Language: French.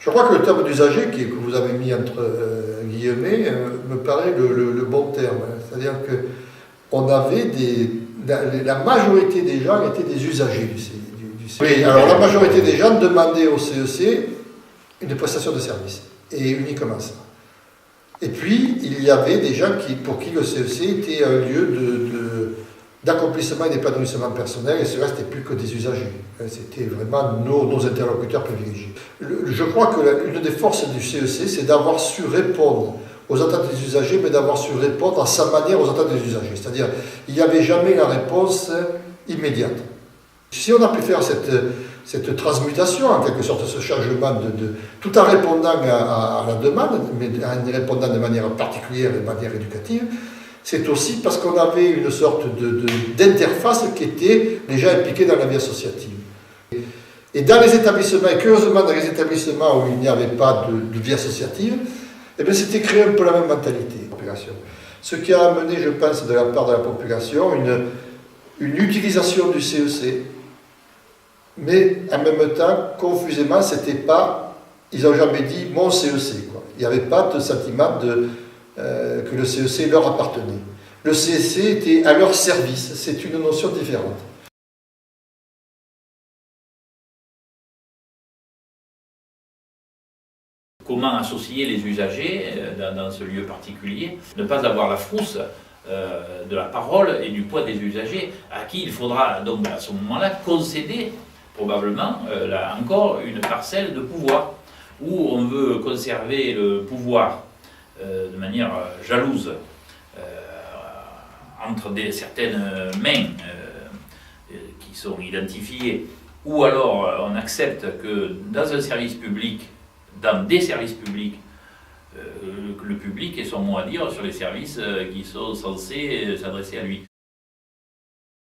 Je crois que le terme d'usager, que vous avez mis entre guillemets, me paraît le bon terme. C'est-à-dire qu'on avait la majorité des gens étaient des usagers du CEC. Oui, alors la majorité des gens demandaient au CEC une prestation de service, et uniquement ça. Et puis, il y avait des gens pour qui le CEC était un lieu d'accomplissement et d'épanouissement personnel, et cela, c'était plus que des usagers. C'était vraiment nos interlocuteurs privilégiés. Je crois que l'une des forces du CEC, c'est d'avoir su répondre aux attentes des usagers, mais d'avoir su répondre à sa manière aux attentes des usagers. C'est-à-dire, il n'y avait jamais la réponse immédiate. Si on a pu faire cette transmutation, en quelque sorte, ce changement, tout en répondant à la demande, mais en y répondant de manière particulière et de manière éducative, c'est aussi parce qu'on avait une sorte d'interface qui était déjà impliquée dans la vie associative. Et dans les établissements, et curieusement dans les établissements où il n'y avait pas de vie associative, eh bien, c'était créé un peu la même mentalité, population. Ce qui a amené, je pense, de la part de la population, une utilisation du CEC, mais en même temps, confusément, c'était pas, ils n'ont jamais dit mon CEC, quoi. Il n'y avait pas de sentiment que le CEC leur appartenait. Le CEC était à leur service, c'est une notion différente. Comment associer les usagers dans ce lieu particulier, ne pas avoir la frousse de la parole et du poids des usagers, à qui il faudra donc à ce moment-là concéder probablement là encore une parcelle de pouvoir, où on veut conserver le pouvoir de manière jalouse entre certaines mains qui sont identifiées, ou alors on accepte que dans un service public, dans des services publics, le public ait son mot à dire sur les services qui sont censés s'adresser à lui.